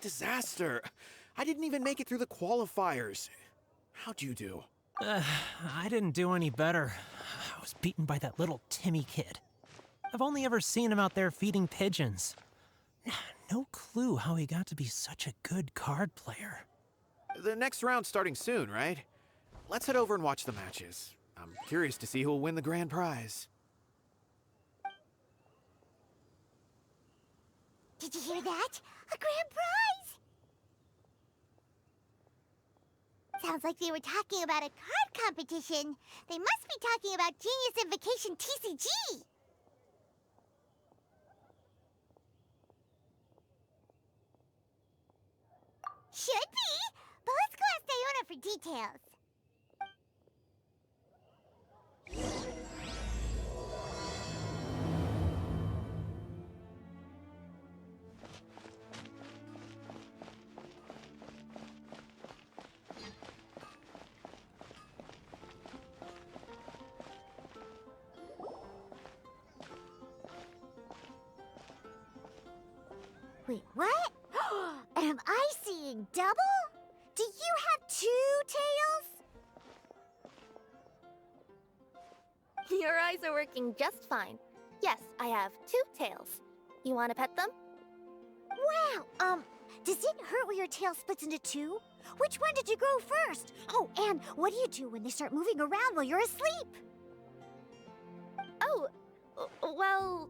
a disaster. I didn't even make it through the qualifiers. How'd you do? I didn't do any better. I was beaten by that little Timmy kid. I've only ever seen him out there feeding pigeons. No clue how he got to be such a good card player. The next round's starting soon, right? Let's head over and watch the matches. I'm curious to see who'll win the grand prize. Did you hear that? A grand prize! Sounds like they were talking about a card competition. They must be talking about Genius Invocation TCG. Should be, but let's go ask Diona for details. Wait, what? Am I seeing double? Do you have 2 tails? Your eyes are working just fine. Yes, I have 2 tails. You want to pet them? Wow, does it hurt when your tail splits into 2? Which one did you grow first? Oh, and what do you do when they start moving around while you're asleep? Oh, well,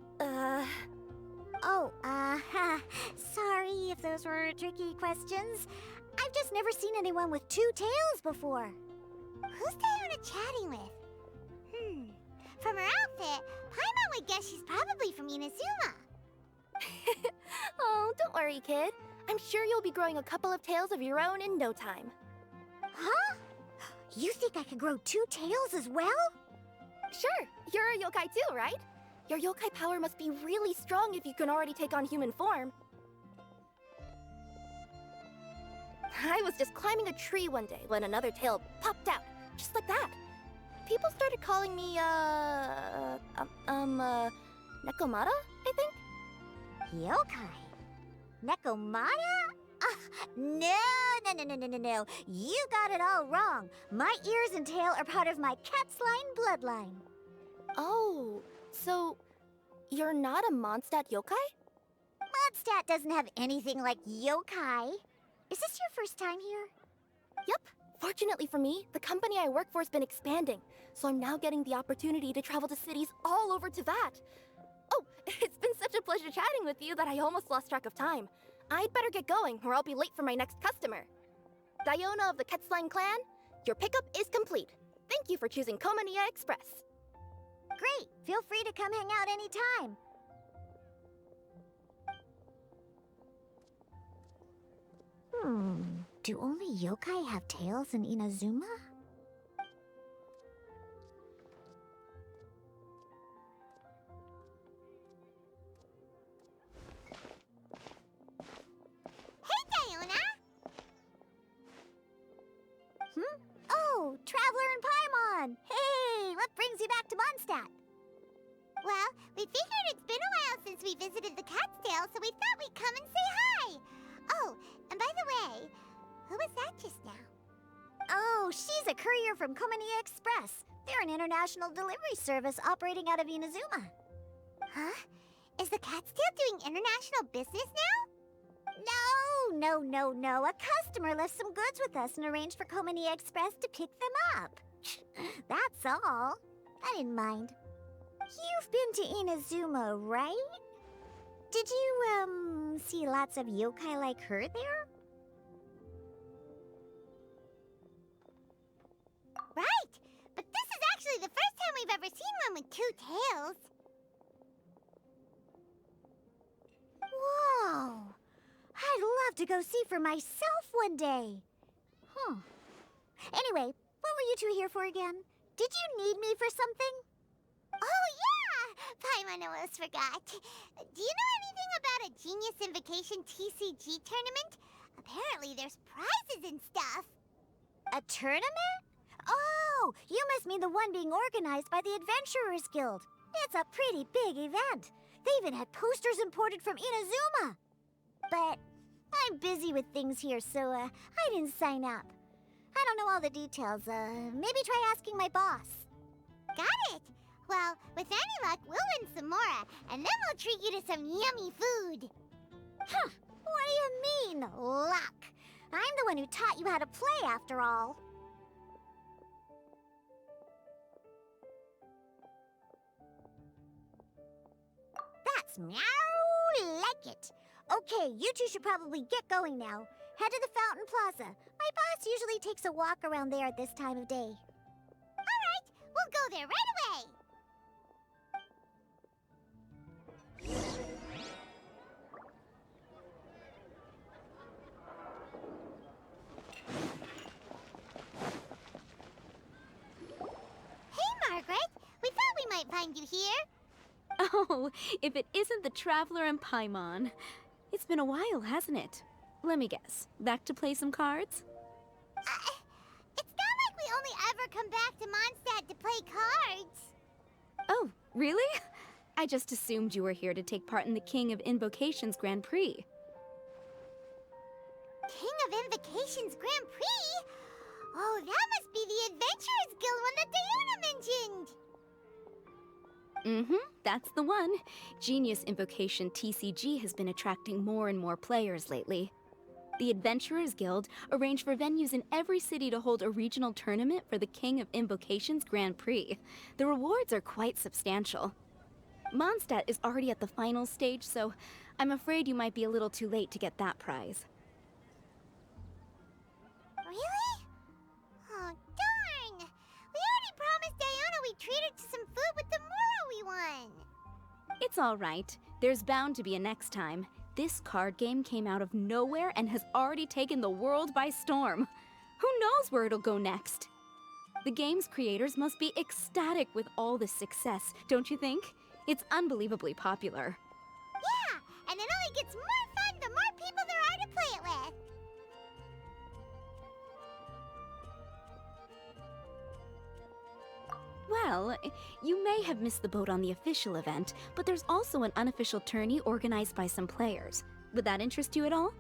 sorry if those were tricky questions. I've just never seen anyone with 2 tails before. Who's Diona chatting with? From her outfit, Paimon would guess she's probably from Inazuma. Oh, don't worry, kid. I'm sure you'll be growing a couple of tails of your own in no time. Huh? You think I could grow 2 tails as well? Sure, you're a yokai too, right? Your yokai power must be really strong if you can already take on human form. I was just climbing a tree one day when another tail popped out, just like that. People started calling me, Nekomata, I think? Yokai? Nekomata? No. You got it all wrong. My ears and tail are part of my cat's line bloodline. Oh, so you're not a Mondstadt yokai? Mondstadt doesn't have anything like yokai. Is this your first time here? Yep. Fortunately for me, the company I work for has been expanding, so I'm now getting the opportunity to travel to cities all over Teyvat. Oh, it's been such a pleasure chatting with you that I almost lost track of time. I'd better get going, or I'll be late for my next customer. Diona of the Quetzline clan, your pickup is complete. Thank you for choosing Komania Express. Great. Feel free to come hang out anytime. Do only yokai have tails in Inazuma? Hey, Diona! Oh, Traveler and Paimon! Hey, what brings you back to Mondstadt? Well, we figured it's been a while since we visited the Cat's-tail, so we thought we'd come and say hi! Oh, and by the way, who was that just now? Oh, she's a courier from Komania Express. They're an international delivery service operating out of Inazuma. Huh? Is the Cat's-tail doing international business now? No. A customer left some goods with us and arranged for Komania Express to pick them up. That's all. I didn't mind. You've been to Inazuma, right? Did you, see lots of yokai like her there? Right! But this is actually the first time we've ever seen one with 2 tails. Whoa! I'd love to go see for myself one day. Anyway, what were you 2 here for again? Did you need me for something? Oh, yeah! Paimon almost forgot. Do you know anything about a Genius Invocation TCG tournament? Apparently there's prizes and stuff. A tournament? Oh, you must mean the one being organized by the Adventurers Guild. It's a pretty big event. They even had posters imported from Inazuma. But I'm busy with things here, so I didn't sign up. I don't know all the details. Maybe try asking my boss. Got it. Well, with any luck, we'll win some more, and then we'll treat you to some yummy food. Huh. What do you mean, luck? I'm the one who taught you how to play, after all. That's meow like it. Okay, you two should probably get going now. Head to the Fountain Plaza. My boss usually takes a walk around there at this time of day. All right, we'll go there right away. Hey, Margaret. We thought we might find you here. Oh, if it isn't the Traveler and Paimon. It's been a while, hasn't it? Let me guess. Back to play some cards? It's not like we only ever come back to Mondstadt to play cards. Oh, really? I just assumed you were here to take part in the King of Invocations Grand Prix. King of Invocations Grand Prix? Oh, that must be the Adventurers Guild one that Diana mentioned. That's the one. Genius Invocation TCG has been attracting more and more players lately. The Adventurers Guild arranged for venues in every city to hold a regional tournament for the King of Invocations Grand Prix. The rewards are quite substantial. Mondstadt is already at the final stage, so I'm afraid you might be a little too late to get that prize. Really? Oh, darn! We already promised Diana we'd treat her to some food with the Moro we won. It's all right. There's bound to be a next time. This card game came out of nowhere and has already taken the world by storm. Who knows where it'll go next? The game's creators must be ecstatic with all this success, don't you think? It's unbelievably popular. Yeah, and it only gets more fun the more people there are to play it with. Well, you may have missed the boat on the official event, but there's also an unofficial tourney organized by some players. Would that interest you at all?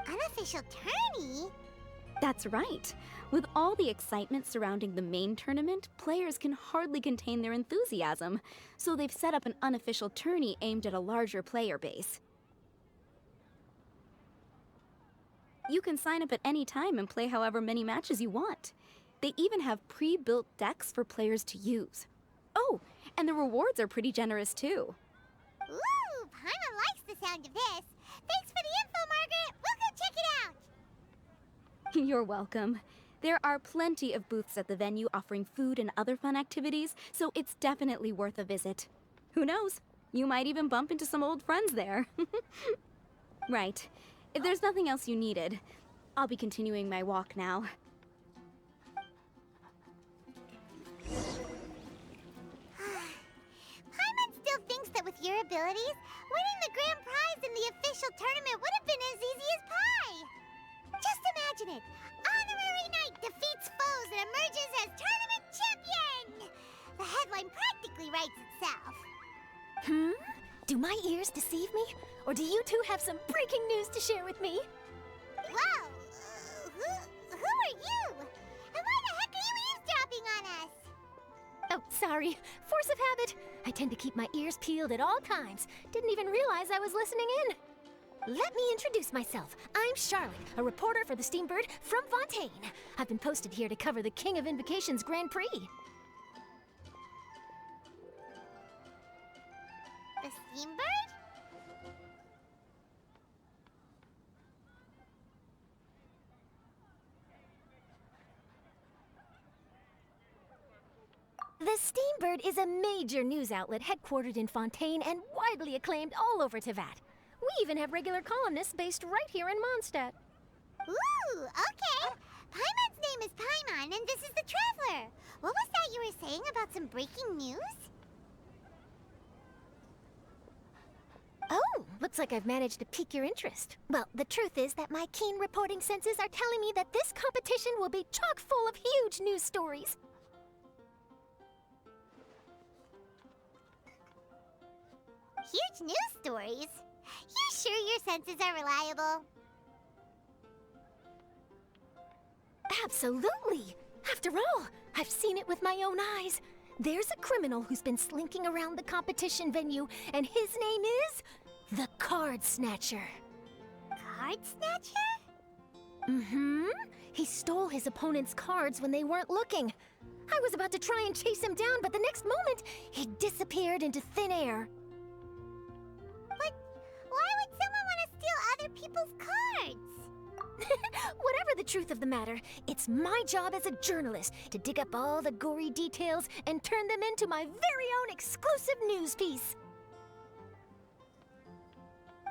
Unofficial tourney? That's right. With all the excitement surrounding the main tournament, players can hardly contain their enthusiasm, so they've set up an unofficial tourney aimed at a larger player base. You can sign up at any time and play however many matches you want. They even have pre-built decks for players to use. Oh, and the rewards are pretty generous too. Ooh, Paimon likes the sound of this. Thanks for the info, Margaret. We'll go check it out. You're welcome. There are plenty of booths at the venue offering food and other fun activities, so it's definitely worth a visit. Who knows? You might even bump into some old friends there. Right. If there's nothing else you needed, I'll be continuing my walk now. Paimon still thinks that with your abilities, winning the grand prize in the official tournament would have been as easy as pie. Just imagine it. Honorary Knight defeats foes and emerges as tournament champion. The headline practically writes itself. Do my ears deceive me? Or do you two have some breaking news to share with me? Whoa! Who are you? And why the heck are you eavesdropping on us? Oh, sorry. Force of habit. I tend to keep my ears peeled at all times. Didn't even realize I was listening in. Let me introduce myself. I'm Charlotte, a reporter for the Steambird from Fontaine. I've been posted here to cover the King of Invocations Grand Prix. The Steambird? The Steambird is a major news outlet headquartered in Fontaine and widely acclaimed all over Tevat. We even have regular columnists based right here in Mondstadt. Ooh, okay. Paimon's name is Paimon, and this is the Traveler. What was that you were saying about some breaking news? Oh, looks like I've managed to pique your interest. Well, the truth is that my keen reporting senses are telling me that this competition will be chock full of huge news stories. Huge news stories? You sure your senses are reliable? Absolutely! After all, I've seen it with my own eyes. There's a criminal who's been slinking around the competition venue, and his name is the Card Snatcher. Card Snatcher? Mm-hmm. He stole his opponent's cards when they weren't looking. I was about to try and chase him down, but the next moment, he disappeared into thin air. But why would someone want to steal other people's cards? Whatever the truth of the matter, it's my job as a journalist to dig up all the gory details and turn them into my very own exclusive news piece.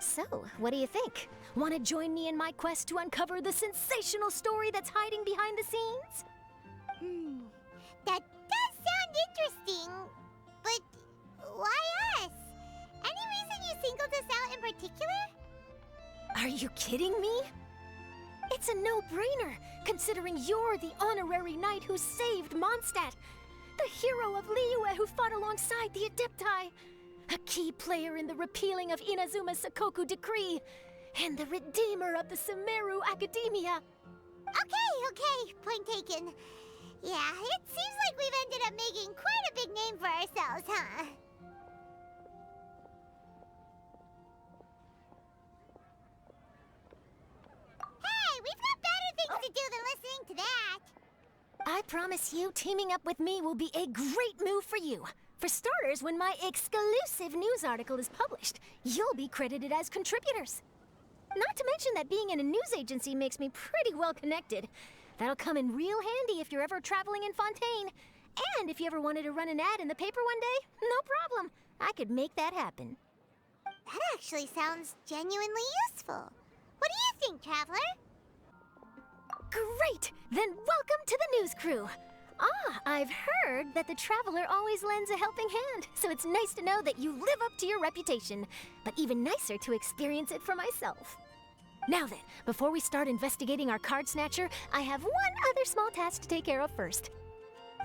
So, what do you think? Want to join me in my quest to uncover the sensational story that's hiding behind the scenes? That does sound interesting, but why us? Any reason you singled us out in particular? Are you kidding me? It's a no-brainer, considering you're the honorary knight who saved Mondstadt, the hero of Liyue who fought alongside the Adepti, a key player in the repealing of Inazuma's Sakoku decree, and the redeemer of the Sumeru Academia. Okay, point taken. Yeah, it seems like we've ended up making quite a big name for ourselves, huh? Hey, we've got better things to do than listening to that. I promise you, teaming up with me will be a great move for you. For starters, when my exclusive news article is published, you'll be credited as contributors. Not to mention that being in a news agency makes me pretty well connected. That'll come in real handy if you're ever traveling in Fontaine. And if you ever wanted to run an ad in the paper one day, no problem. I could make that happen. That actually sounds genuinely useful. What do you think, Traveler? Great! Then welcome to the news crew. I've heard that the Traveler always lends a helping hand, so it's nice to know that you live up to your reputation, but even nicer to experience it for myself. Now then, before we start investigating our card snatcher, I have one other small task to take care of first.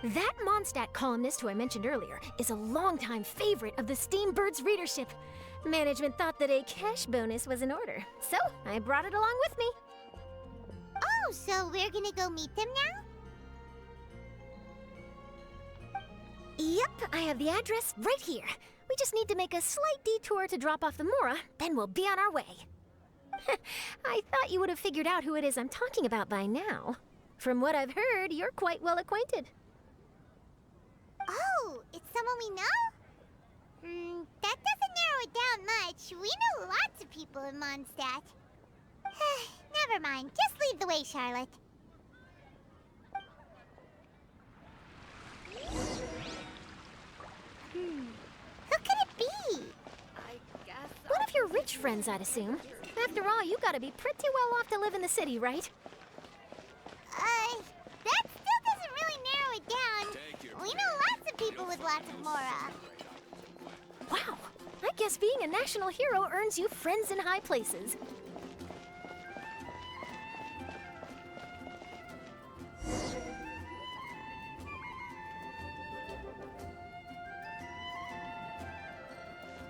That Mondstadt columnist who I mentioned earlier is a longtime favorite of the Steambird's readership. Management thought that a cash bonus was in order, so I brought it along with me. Oh, so we're gonna go meet them now? Yep, I have the address right here. We just need to make a slight detour to drop off the Mora, then we'll be on our way. I thought you would have figured out who it is I'm talking about by now. From what I've heard, you're quite well acquainted. Oh, it's someone we know? That doesn't narrow it down much. We know lots of people in Mondstadt. Never mind, just lead the way, Charlotte. Who could it be? One of your rich friends, I'd assume. After all, you gotta be pretty well off to live in the city, right? That still doesn't really narrow it down. We know lots of people with lots of Mora. Wow, I guess being a national hero earns you friends in high places.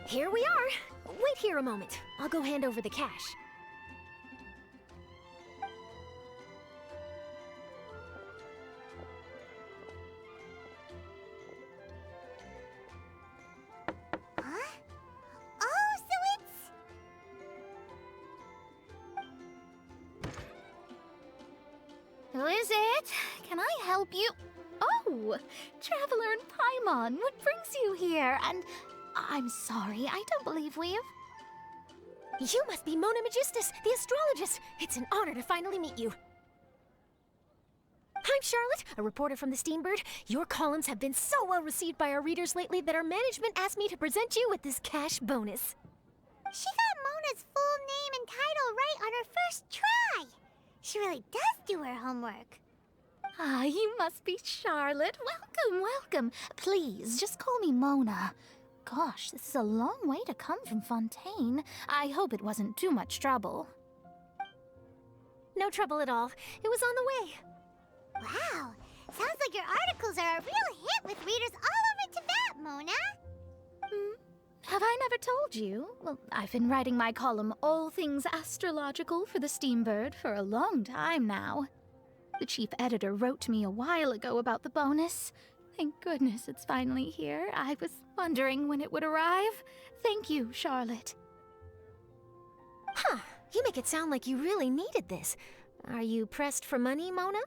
Here we are. Wait here a moment. I'll go hand over the cash. Huh? Oh, so it's... Who is it? Can I help you? Oh, Traveler and Paimon, what brings you here? And I'm sorry, I don't believe we've... You must be Mona Magistus, the astrologist. It's an honor to finally meet you. I'm Charlotte, a reporter from the Steambird. Your columns have been so well received by our readers lately that our management asked me to present you with this cash bonus. She got Mona's full name and title right on her first try. She really does do her homework. Ah, you must be Charlotte. Welcome, welcome. Please, just call me Mona. Gosh, this is a long way to come from Fontaine. I hope it wasn't too much trouble. No trouble at all. It was on the way. Wow, sounds like your articles are a real hit with readers all over Tibet, Mona. Have I never told you? Well, I've been writing my column, All Things Astrological, for the Steambird for a long time now. The chief editor wrote to me a while ago about the bonus. Thank goodness it's finally here. I was wondering when it would arrive. Thank you, Charlotte. Huh. You make it sound like you really needed this. Are you pressed for money, Mona?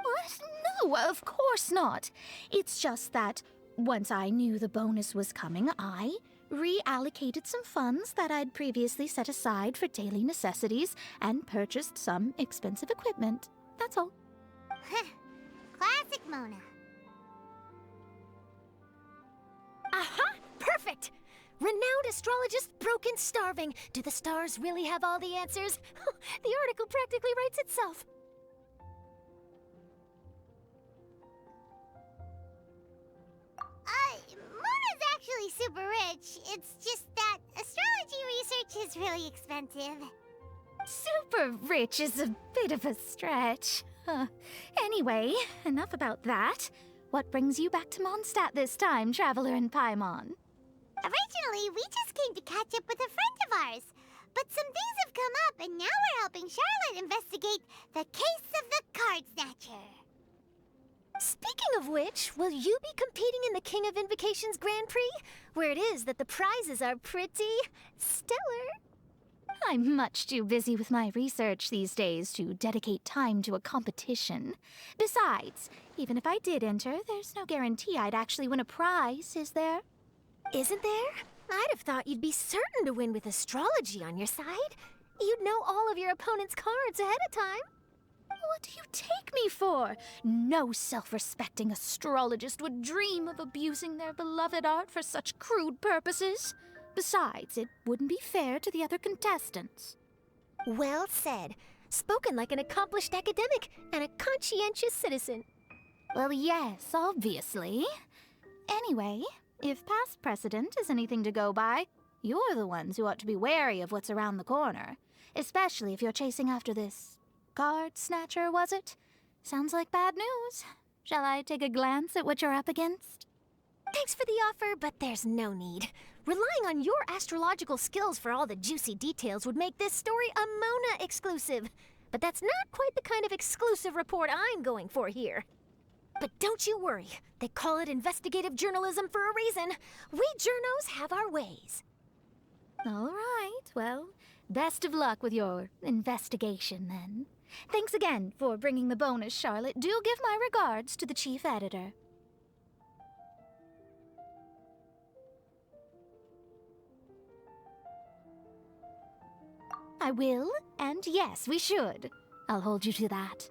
What? No, of course not. It's just that once I knew the bonus was coming, I reallocated some funds that I'd previously set aside for daily necessities and purchased some expensive equipment. That's all. Classic Mona. Aha! Perfect! Renowned astrologist broken starving. Do the stars really have all the answers? The article practically writes itself. Mona's actually super rich. It's just that astrology research is really expensive. Super rich is a bit of a stretch. Anyway, enough about that. What brings you back to Mondstadt this time, Traveler in Paimon? Originally, we just came to catch up with a friend of ours. But some things have come up, and now we're helping Charlotte investigate the case of the Card Snatcher. Speaking of which, will you be competing in the King of Invocations Grand Prix? Where it is that the prizes are pretty stellar. I'm much too busy with my research these days to dedicate time to a competition. Besides, even if I did enter, there's no guarantee I'd actually win a prize, is there? Isn't there? I'd have thought you'd be certain to win with astrology on your side. You'd know all of your opponent's cards ahead of time. What do you take me for? No self-respecting astrologist would dream of abusing their beloved art for such crude purposes. Besides, it wouldn't be fair to the other contestants. Well said. Spoken like an accomplished academic and a conscientious citizen. Well, yes, obviously. Anyway, if past precedent is anything to go by, you're the ones who ought to be wary of what's around the corner. Especially if you're chasing after this card snatcher, was it? Sounds like bad news. Shall I take a glance at what you're up against? Thanks for the offer, but there's no need. Relying on your astrological skills for all the juicy details would make this story a Mona exclusive. But that's not quite the kind of exclusive report I'm going for here. But don't you worry. They call it investigative journalism for a reason. We journos have our ways. All right, well, best of luck with your investigation, then. Thanks again for bringing the bonus, Charlotte. Do give my regards to the chief editor. I will, and yes, we should. I'll hold you to that.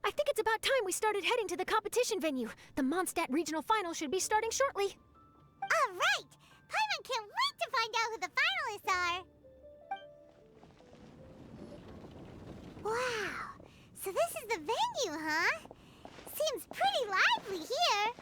I think it's about time we started heading to the competition venue. The Mondstadt Regional Final should be starting shortly. All right! Paimon can't wait to find out who the finalists are! Wow! So this is the venue, huh? Seems pretty lively here.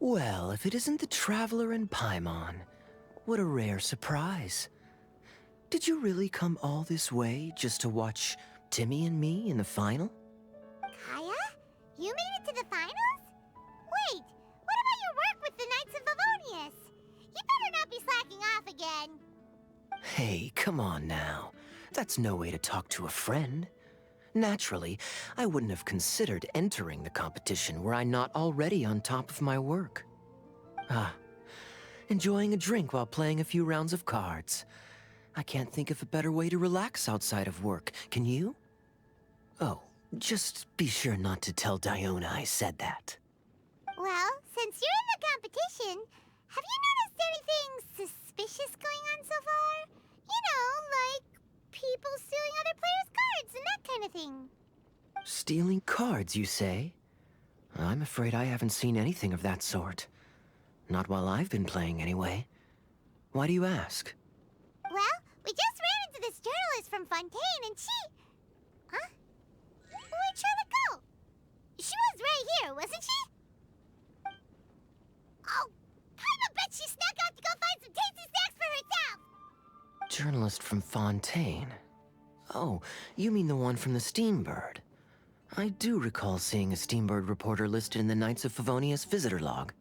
Well, if it isn't the Traveler in Paimon, what a rare surprise. Did you really come all this way just to watch Timmy and me in the final? Kaya? You made it to the finals? Wait, what about your work with the Knights of Livonius? You better not be slacking off again. Hey, come on now. That's no way to talk to a friend. Naturally, I wouldn't have considered entering the competition were I not already on top of my work. Enjoying a drink while playing a few rounds of cards. I can't think of a better way to relax outside of work, can you? Oh, just be sure not to tell Diona I said that. Well, since you're in the competition, have you noticed anything suspicious going on so far? You know, like people stealing other players' cards and that kind of thing. Stealing cards, you say? I'm afraid I haven't seen anything of that sort. Not while I've been playing, anyway. Why do you ask? Well, we just ran into this journalist from Fontaine and she... Huh? Where'd Charlotte go? She was right here, wasn't she? Oh, I bet she snuck out to go find some tasty snacks for herself! Journalist from Fontaine. Oh, you mean the one from the Steambird. I do recall seeing a Steambird reporter listed in the Knights of Favonius visitor log.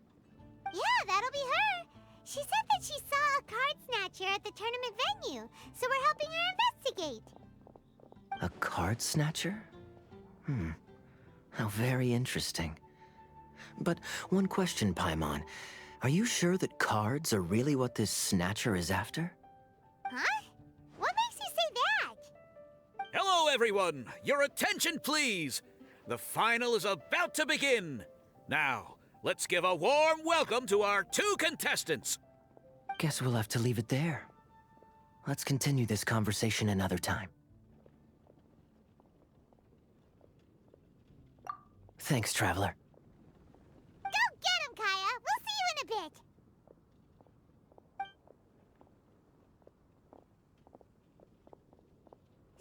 Yeah, that'll be her. She said that she saw a card snatcher at the tournament venue, so we're helping her investigate. A card snatcher? How very interesting. But one question, Paimon. Are you sure that cards are really what this snatcher is after? Huh? What makes you say that? Hello, everyone! Your attention, please! The final is about to begin! Now, let's give a warm welcome to our 2 contestants! Guess we'll have to leave it there. Let's continue this conversation another time. Thanks, Traveler. Go get him, Kaya! We'll see you in a bit!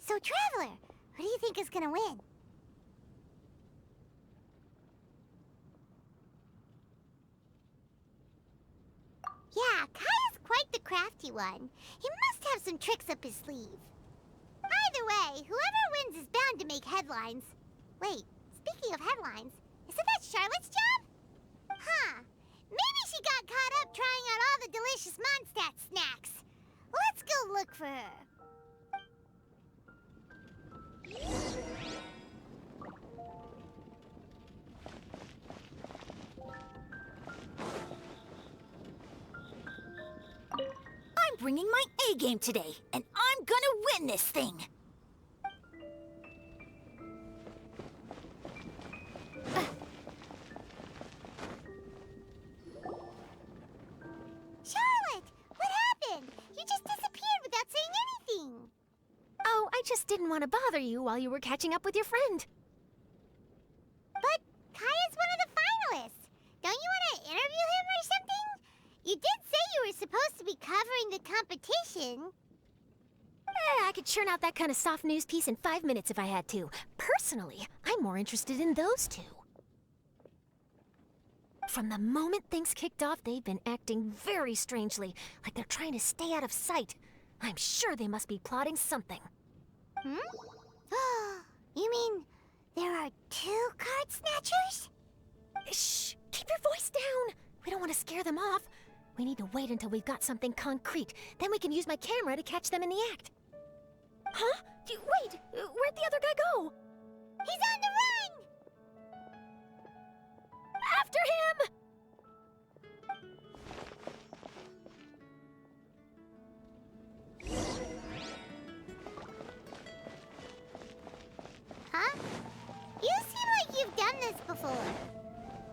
So, Traveler, who do you think is gonna win? Yeah, Kaya's quite the crafty one. He must have some tricks up his sleeve. Either way, whoever wins is bound to make headlines. Wait, speaking of headlines, isn't that Charlotte's job? Huh. Maybe she got caught up trying out all the delicious Mondstadt snacks. Let's go look for her. I'm bringing my A game today, and I'm gonna win this thing! Charlotte, what happened? You just disappeared without saying anything. Oh, I just didn't want to bother you while you were catching up with your friend. But Kaya's one of the finalists. Don't you want to interview him or something? You did say you were supposed to be covering the competition. I could churn out that kind of soft news piece in 5 minutes if I had to. Personally, I'm more interested in those 2. From the moment things kicked off, they've been acting very strangely, like they're trying to stay out of sight. I'm sure they must be plotting something. You mean there are 2 card snatchers? Shh! Keep your voice down! We don't want to scare them off. We need to wait until we've got something concrete. Then we can use my camera to catch them in the act. Huh? Wait! Where'd the other guy go? He's on the run! After him! Huh? You seem like you've done this before.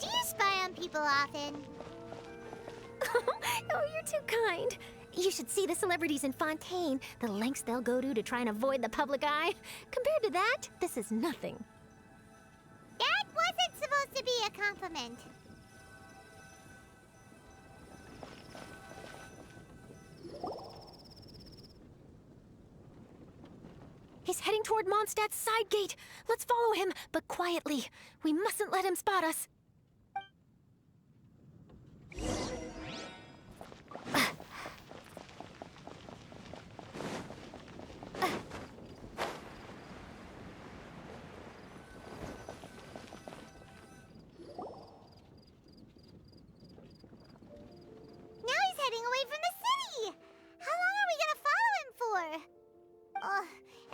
Do you spy on people often? Oh, you're too kind. You should see the celebrities in Fontaine, the lengths they'll go to try and avoid the public eye. Compared to that, this is nothing. That wasn't supposed to be a compliment. He's heading toward Mondstadt's side gate. Let's follow him, but quietly. We mustn't let him spot us. Now he's heading away from the city! How long are we gonna follow him for?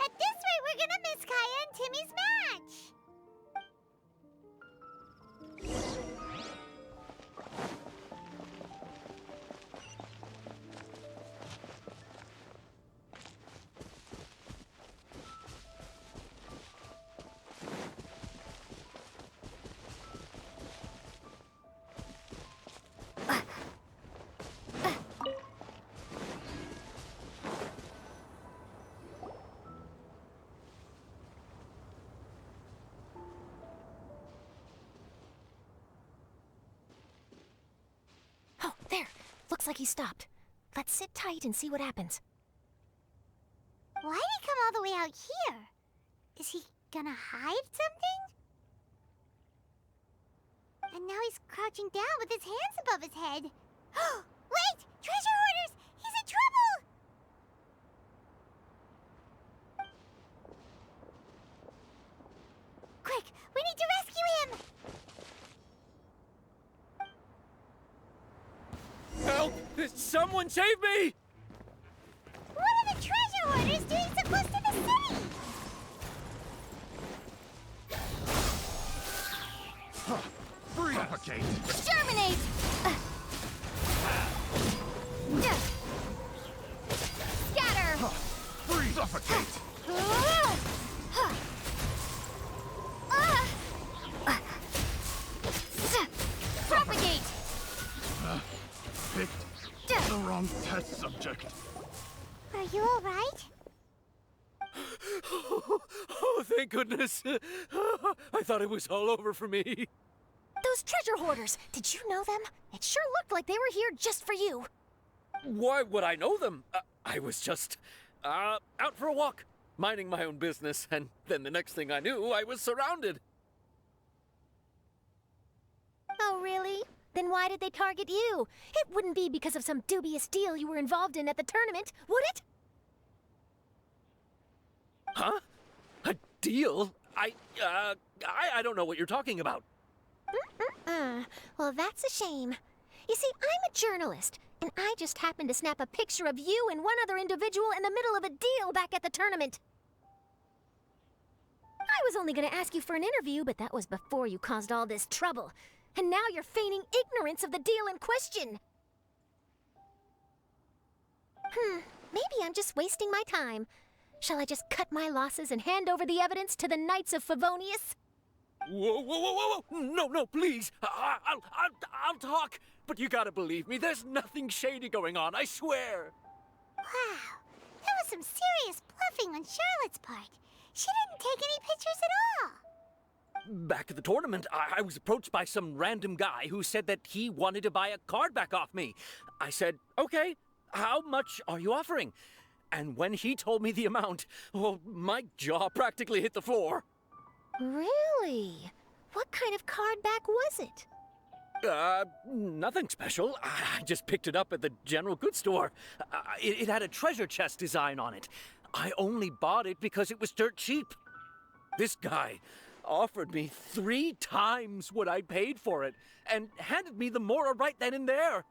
At this rate, we're gonna miss Kaya and Timmy's match! Oh, there. Looks like he stopped. Let's sit tight and see what happens. Why'd he come all the way out here? Is he gonna hide something? And now he's crouching down with his hands above his head. Wait! Treasure hoarders! He's in trouble! Someone save me! What are the treasure hoarders doing so close to the city? Suffocate! Exterminate! Scatter! Suffocate! Propagate! Picked the wrong test subject. Are you alright? Oh, thank goodness. I thought it was all over for me. Those treasure hoarders, did you know them? It sure looked like they were here just for you. Why would I know them? I was just out for a walk, minding my own business, and then the next thing I knew, I was surrounded. Oh, really? Then why did they target you? It wouldn't be because of some dubious deal you were involved in at the tournament, would it? Huh? A deal? I don't know what you're talking about. Well, that's a shame. You see, I'm a journalist, and I just happened to snap a picture of you and one other individual in the middle of a deal back at the tournament. I was only going to ask you for an interview, but that was before you caused all this trouble. And now you're feigning ignorance of the deal in question. Maybe I'm just wasting my time. Shall I just cut my losses and hand over the evidence to the Knights of Favonius? Whoa! No, please. I'll talk. But you gotta believe me, there's nothing shady going on, I swear. Wow, that was some serious bluffing on Charlotte's part. She didn't take any pictures at all. Back at the tournament, I was approached by some random guy who said that he wanted to buy a card back off me. I said, okay, how much are you offering? And when he told me the amount, well, my jaw practically hit the floor. Really? What kind of card back was it? Nothing special. I just picked it up at the general goods store. It had a treasure chest design on it. I only bought it because it was dirt cheap. This guy offered me 3 times what I paid for it and handed me the Mora right then and there.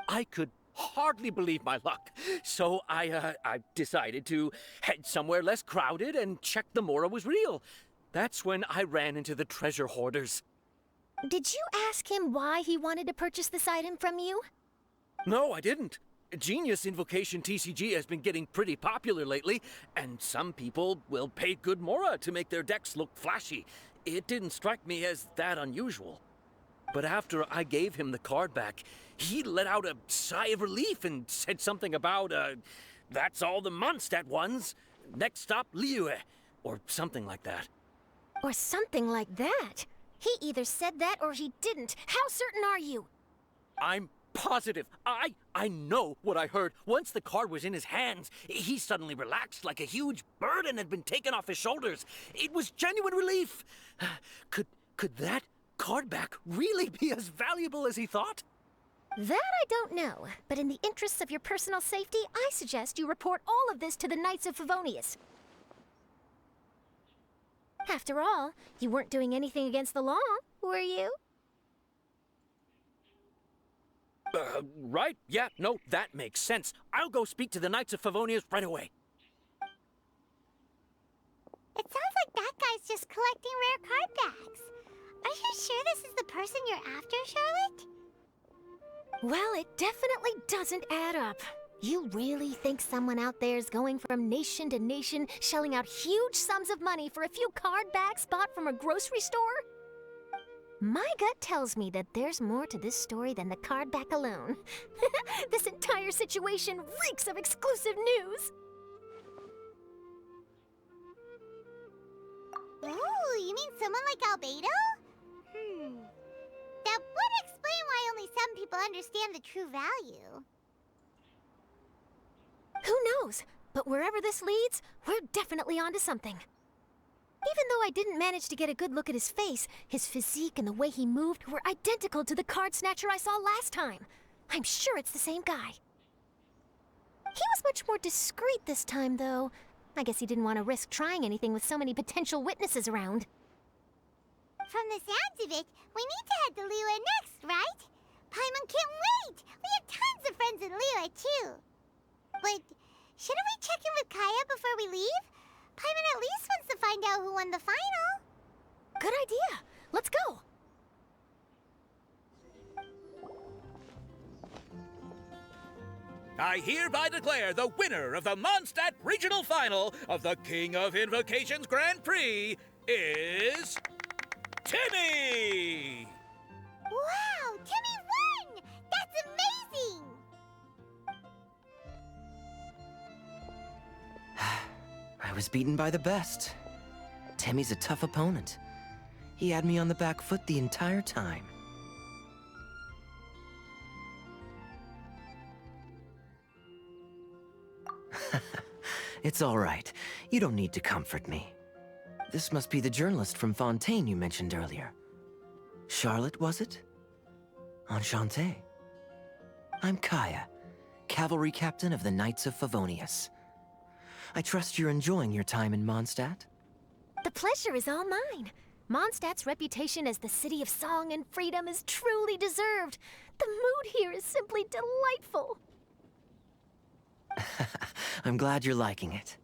I could hardly believe my luck, so I decided to head somewhere less crowded and check the Mora was real. That's when I ran into the treasure hoarders. Did you ask him why he wanted to purchase this item from you? No, I didn't. Genius Invocation TCG has been getting pretty popular lately, and some people will pay good Mora to make their decks look flashy. It didn't strike me as that unusual. But after I gave him the card back, he let out a sigh of relief and said something about, that's all the Mondstadt ones. Next stop, Liyue, or something like that. Or something like that? He either said that or he didn't. How certain are you? I'm positive. I know what I heard. Once the card was in his hands, he suddenly relaxed like a huge burden had been taken off his shoulders. It was genuine relief. Could that card back really be as valuable as he thought? That I don't know, but in the interests of your personal safety, I suggest you report all of this to the Knights of Favonius. After all, you weren't doing anything against the law, were you? Right. Yeah, no, that makes sense. I'll go speak to the Knights of Favonius right away. It sounds like that guy's just collecting rare card backs. Are you sure this is the person you're after, Charlotte? Well, it definitely doesn't add up. You really think someone out there is going from nation to nation, shelling out huge sums of money for a few card backs bought from a grocery store? My gut tells me that there's more to this story than the card back alone. This entire situation reeks of exclusive news. Ooh, you mean someone like Albedo? That would explain why only some people understand the true value. Who knows? But wherever this leads, we're definitely onto something. Even though I didn't manage to get a good look at his face, his physique and the way he moved were identical to the card snatcher I saw last time. I'm sure it's the same guy. He was much more discreet this time, though. I guess he didn't want to risk trying anything with so many potential witnesses around. From the sounds of it, we need to head to Liyue next, right? Paimon can't wait! We have tons of friends in Liyue, too. But shouldn't we check in with Kaya before we leave? Paimon at least wants to find out who won the final. Good idea. Let's go. I hereby declare the winner of the Mondstadt Regional Final of the King of Invocations Grand Prix is... Timmy! Wow, Timmy won! That's amazing! I was beaten by the best. Timmy's a tough opponent. He had me on the back foot the entire time. It's all right. You don't need to comfort me. This must be the journalist from Fontaine you mentioned earlier. Charlotte, was it? Enchanté. I'm Kaya, cavalry captain of the Knights of Favonius. I trust you're enjoying your time in Mondstadt? The pleasure is all mine. Mondstadt's reputation as the city of song and freedom is truly deserved. The mood here is simply delightful. I'm glad you're liking it.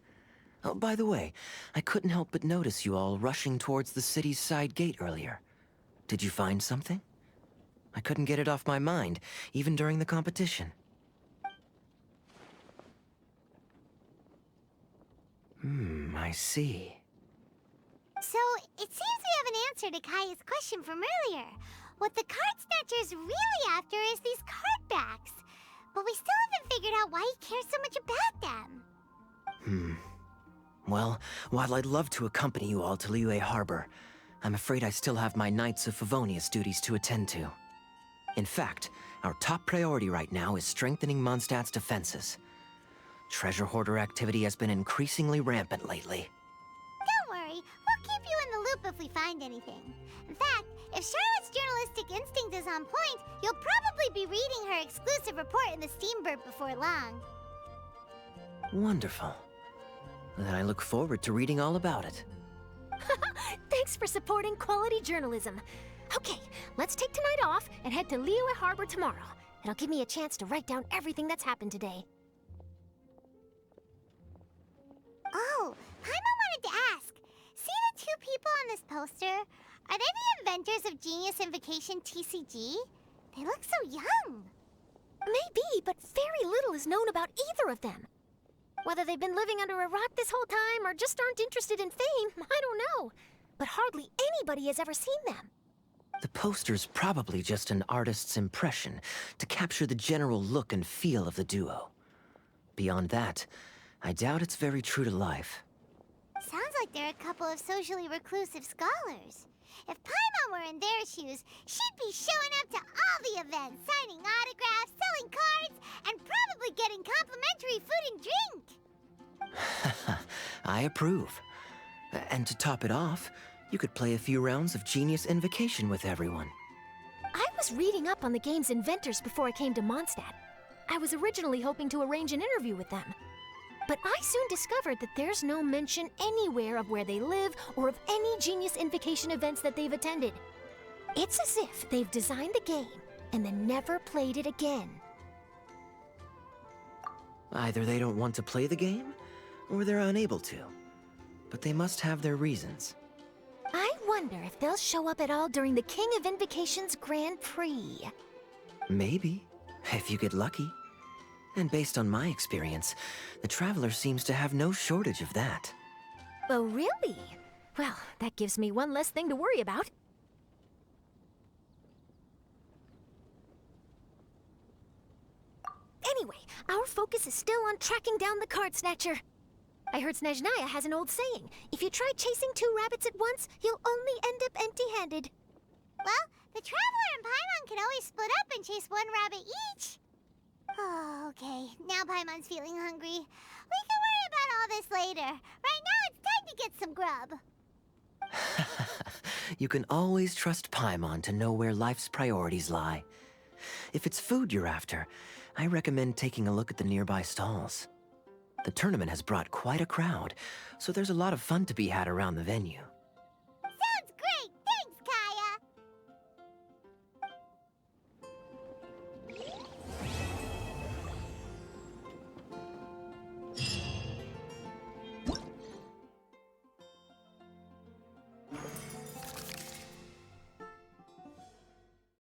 Oh, by the way, I couldn't help but notice you all rushing towards the city's side gate earlier. Did you find something? I couldn't get it off my mind, even during the competition. I see. So, it seems we have an answer to Kaya's question from earlier. What the card snatcher's really after is these card backs. But we still haven't figured out why he cares so much about them. Well, while I'd love to accompany you all to Liyue Harbor, I'm afraid I still have my Knights of Favonius duties to attend to. In fact, our top priority right now is strengthening Mondstadt's defenses. Treasure hoarder activity has been increasingly rampant lately. Don't worry, we'll keep you in the loop if we find anything. In fact, if Charlotte's journalistic instinct is on point, you'll probably be reading her exclusive report in the Steambird before long. Wonderful. Then I look forward to reading all about it. Thanks for supporting quality journalism. Okay, let's take tonight off and head to Liyue Harbor tomorrow. It'll give me a chance to write down everything that's happened today. Oh, Paimon wanted to ask. See the two people on this poster? Are they the inventors of Genius Invocation TCG? They look so young. Maybe, but very little is known about either of them. Whether they've been living under a rock this whole time or just aren't interested in fame, I don't know. But hardly anybody has ever seen them. The poster's probably just an artist's impression to capture the general look and feel of the duo. Beyond that, I doubt it's very true to life. Sounds like they're a couple of socially reclusive scholars. If Paimon were in their shoes, she'd be showing up to all the events, signing autographs, selling cards, and probably getting complimentary food and drink. I approve. And to top it off, you could play a few rounds of Genius Invocation with everyone. I was reading up on the game's inventors before I came to Mondstadt. I was originally hoping to arrange an interview with them. But I soon discovered that there's no mention anywhere of where they live or of any Genius Invocation events that they've attended. It's as if they've designed the game and then never played it again. Either they don't want to play the game, or they're unable to. But they must have their reasons. I wonder if they'll show up at all during the King of Invocation's Grand Prix. Maybe, if you get lucky. And based on my experience, the Traveler seems to have no shortage of that. Oh, really? Well, that gives me one less thing to worry about. Anyway, our focus is still on tracking down the card snatcher. I heard Snezhnaya has an old saying. If you try chasing two rabbits at once, you'll only end up empty-handed. Well, the Traveler and Paimon can always split up and chase one rabbit each. Oh, okay. Now Paimon's feeling hungry. We can worry about all this later. Right now, it's time to get some grub. You can always trust Paimon to know where life's priorities lie. If it's food you're after, I recommend taking a look at the nearby stalls. The tournament has brought quite a crowd, so there's a lot of fun to be had around the venue.